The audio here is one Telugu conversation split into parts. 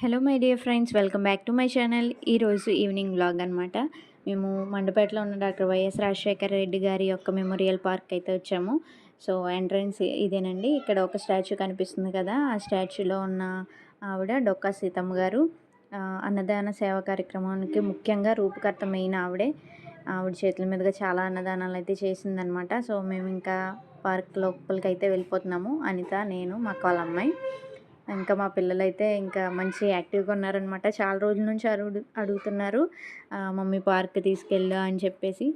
Hello my dear friends, welcome back to my channel. ఈరోజు ఈవినింగ్ వ్లాగ్ అనమాట. మేము మండపేటలో ఉన్న డాక్టర్ వైఎస్ రాజశేఖర రెడ్డి గారి యొక్క మెమోరియల్ పార్క్ అయితే వచ్చాము. సో ఎంట్రన్స్ ఇదేనండి. ఇక్కడ ఒక స్టాచ్యూ కనిపిస్తుంది కదా, ఆ స్టాచ్యూలో ఉన్న ఆవిడ డొక్కా సీతమ్మ గారు. అన్నదాన సేవా కార్యక్రమానికి ముఖ్యంగా రూపకర్త మెయిన్ ఆవిడే. ఆవిడ చేతుల మీదుగా చాలా అన్నదానాలు అయితే చేసిందనమాట. సో మేము ఇంకా పార్క్ లోపలికి అయితే వెళ్ళిపోతున్నాము. అనిత, నేను, మా వాళ్ళ అమ్మాయి, ఇంకా మా పిల్లలైతే ఇంకా మంచి యాక్టివ్గా ఉన్నారనమాట. చాలా రోజుల నుంచి అడుగుతున్నారు, మమ్మీ పార్క్ తీసుకెళ్ళు అని చెప్పేసి.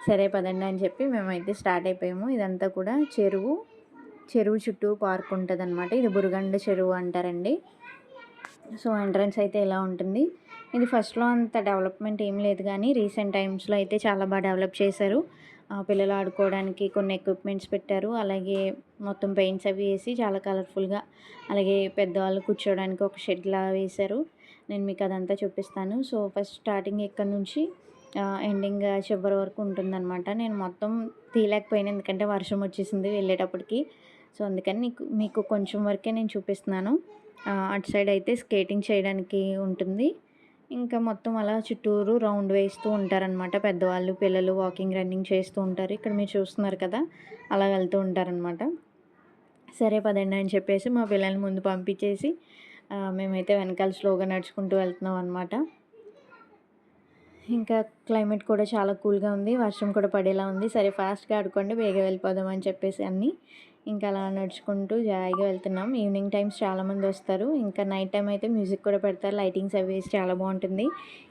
సరే పదండి అని చెప్పి మేమైతే స్టార్ట్ అయిపోయాము. ఇదంతా కూడా చెరువు చుట్టూ పార్క్ ఉంటుంది అనమాట. ఇది బురగండ చెరువు అంటారండి. సో ఎంట్రన్స్ అయితే ఇలా ఉంటుంది. ఇది ఫస్ట్లో అంత డెవలప్మెంట్ ఏం లేదు, కానీ రీసెంట్ టైమ్స్లో అయితే చాలా బాగా డెవలప్ చేశారు. పిల్లలు ఆడుకోవడానికి కొన్ని ఎక్విప్మెంట్స్ పెట్టారు. అలాగే మొత్తం పెయింట్స్ అవి వేసి చాలా కలర్ఫుల్గా, అలాగే పెద్దవాళ్ళు కూర్చోవడానికి ఒక షెడ్లా వేశారు. నేను మీకు అదంతా చూపిస్తాను. సో ఫస్ట్ స్టార్టింగ్ ఇక్కడ నుంచి ఎండింగ్ చివరి వరకు ఉంటుందన్నమాట. నేను మొత్తం తీయలేకపోయాను, ఎందుకంటే వర్షం వచ్చేసింది వెళ్ళేటప్పటికి. సో అందుకని మీకు కొంచెం వరకే నేను చూపిస్తున్నాను. అటు సైడ్ అయితే స్కేటింగ్ చేయడానికి ఉంటుంది. ఇంకా మొత్తం అలా చుట్టూరు రౌండ్ వేస్తూ ఉంటారనమాట. పెద్దవాళ్ళు, పిల్లలు వాకింగ్, రన్నింగ్ చేస్తూ ఉంటారు. ఇక్కడ మీరు చూస్తున్నారు కదా, అలా వెళ్తూ ఉంటారనమాట. సరే పదండి అని చెప్పేసి మా పిల్లల్ని ముందు పంపించేసి మేమైతే వెనకాల స్లోగా నడుచుకుంటూ వెళ్తున్నాం అనమాట. ఇంకా క్లైమేట్ కూడా చాలా కూల్గా ఉంది, వర్షం కూడా పడేలా ఉంది. సరే ఫాస్ట్గా ఆడుకోండి, బేగా వెళ్ళిపోదాం అని చెప్పేసి అన్నీ ఇంకా అలా నడుచుకుంటూ జాయిగా వెళ్తున్నాం. ఈవినింగ్ టైమ్స్ చాలామంది వస్తారు. ఇంకా నైట్ టైం అయితే మ్యూజిక్ కూడా పెడతారు, లైటింగ్స్ అవి వేసి చాలా బాగుంటుంది.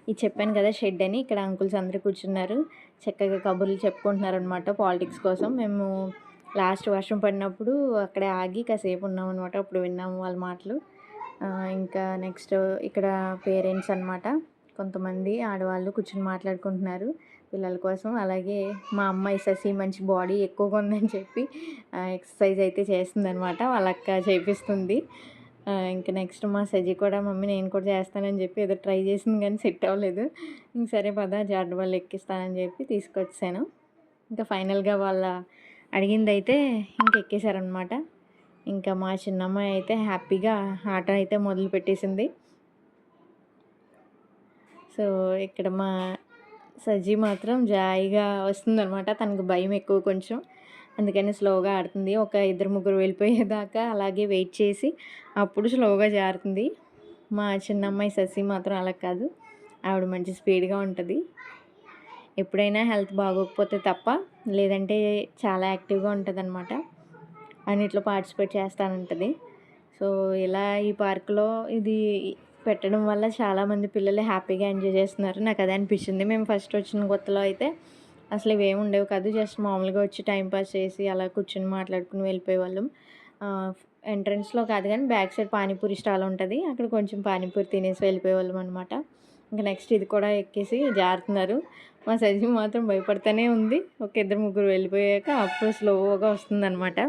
ఇది చెప్పాను కదా షెడ్ అని, ఇక్కడ అంకుల్స్ అందరూ కూర్చున్నారు, చక్కగా కబుర్లు చెప్పుకుంటున్నారు అనమాట పాలిటిక్స్ కోసం. మేము లాస్ట్ వర్షం పడినప్పుడు అక్కడే ఆగి కాసేపు ఉన్నాం అనమాట. అప్పుడు విన్నాము వాళ్ళ మాటలు. ఇంకా నెక్స్ట్ ఇక్కడ పేరెంట్స్ అనమాట, కొంతమంది ఆడవాళ్ళు కూర్చుని మాట్లాడుకుంటున్నారు పిల్లల కోసం. అలాగే మా అమ్మాయి శశి మంచి బాడీ ఎక్కువగా ఉందని చెప్పి ఎక్సర్సైజ్ అయితే చేస్తుందనమాట, వాళ్ళ అక్క చేపిస్తుంది. ఇంకా నెక్స్ట్ మా సజీ కూడా, మమ్మీ నేను కూడా చేస్తానని చెప్పి ఏదో ట్రై చేసింది, కానీ సెట్ అవ్వలేదు. ఇంక సరే పద జార్డ్ వాళ్ళు ఎక్కిస్తానని చెప్పి తీసుకొచ్చాను. ఇంకా ఫైనల్గా వాళ్ళ అడిగిందైతే ఇంక ఎక్కేశారనమాట. ఇంకా మా చిన్నమ్మాయి అయితే హ్యాపీగా ఆట అయితే మొదలు పెట్టేసింది. సో ఇక్కడ మా సజ్జి మాత్రం జాయిగా వస్తుందనమాట. తనకు భయం ఎక్కువ కొంచెం, అందుకని స్లోగా ఆడుతుంది. ఒక ఇద్దరు ముగ్గురు వెళ్ళిపోయేదాకా అలాగే వెయిట్ చేసి అప్పుడు స్లోగా జారుతుంది. మా చిన్నమ్మాయి శశి మాత్రం అలా కాదు, ఆవిడ మంచి స్పీడ్గా ఉంటుంది. ఎప్పుడైనా హెల్త్ బాగోకపోతే తప్ప, లేదంటే చాలా యాక్టివ్గా ఉంటుంది అనమాట. అన్నిట్లో పార్టిసిపేట్ చేస్తానంటుంది. సో ఇలా ఈ పార్కులో ఇది పెట్టడం వల్ల చాలామంది పిల్లలు హ్యాపీగా ఎంజాయ్ చేస్తున్నారు. నాకు అదే అనిపించింది. మేము ఫస్ట్ వచ్చిన కొత్తలో అయితే అసలు ఇవేమి ఉండేవి కాదు, జస్ట్ మామూలుగా వచ్చి టైంపాస్ చేసి అలా కూర్చొని మాట్లాడుకుని వెళ్ళిపోయేవాళ్ళం. ఎంట్రన్స్లో కాదు కానీ బ్యాక్ సైడ్ పానీపూరి స్టాల్ ఉంటుంది, అక్కడ కొంచెం పానీపూరి తినేసి వెళ్ళిపోయేవాళ్ళం అనమాట. ఇంకా నెక్స్ట్ ఇది కూడా ఎక్కేసి జారుతున్నారు. మా సజీ మాత్రం భయపడుతూనే ఉంది. ఒక ఇద్దరు ముగ్గురు వెళ్ళిపోయాక అప్పుడు స్లోగా వస్తుందన్నమాట.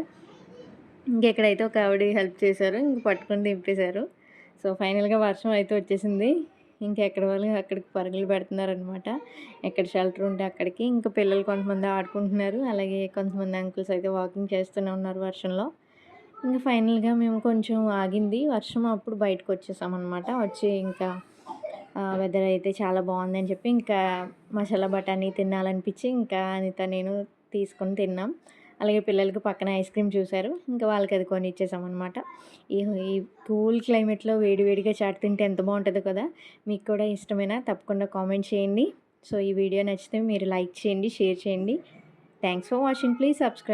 ఇంకెక్కడైతే ఒక ఆవిడ హెల్ప్ చేశారు, ఇంక పట్టుకొని దింపేశారు. సో ఫైనల్గా వర్షం అయితే వచ్చేసింది. ఇంకెక్కడ వాళ్ళు అక్కడికి పరుగులు పెడుతున్నారనమాట, ఎక్కడ షెల్టర్ ఉంటే అక్కడికి. ఇంకా పిల్లలు కొంతమంది ఆడుకుంటున్నారు, అలాగే కొంతమంది అంకుల్స్ అయితే వాకింగ్ చేస్తూనే ఉన్నారు వర్షంలో. ఇంకా ఫైనల్గా మేము కొంచెం ఆగింది వర్షం, అప్పుడు బయటకు వచ్చేసామన్నమాట. వచ్చి ఇంకా వెదర్ అయితే చాలా బాగుందని చెప్పి ఇంకా మసాలా బఠానీ తినాలనిపించి ఇంకా అనిత నేను తీసుకొని తిన్నాం. అలాగే పిల్లలకి పక్కన ఐస్ క్రీమ్ చూశారు, ఇంకా వాళ్ళకి అది కొని ఇచ్చేసామన్నమాట. ఈ ఈ కూల్ క్లైమేట్లో వేడివేడిగా చాట్ తింటే ఎంత బాగుంటుందో కదా. మీకు కూడా ఇష్టమైనా తప్పకుండా కామెంట్ చేయండి. సో ఈ వీడియో నచ్చితే మీరు లైక్ చేయండి, షేర్ చేయండి. Thanks for watching. Please subscribe.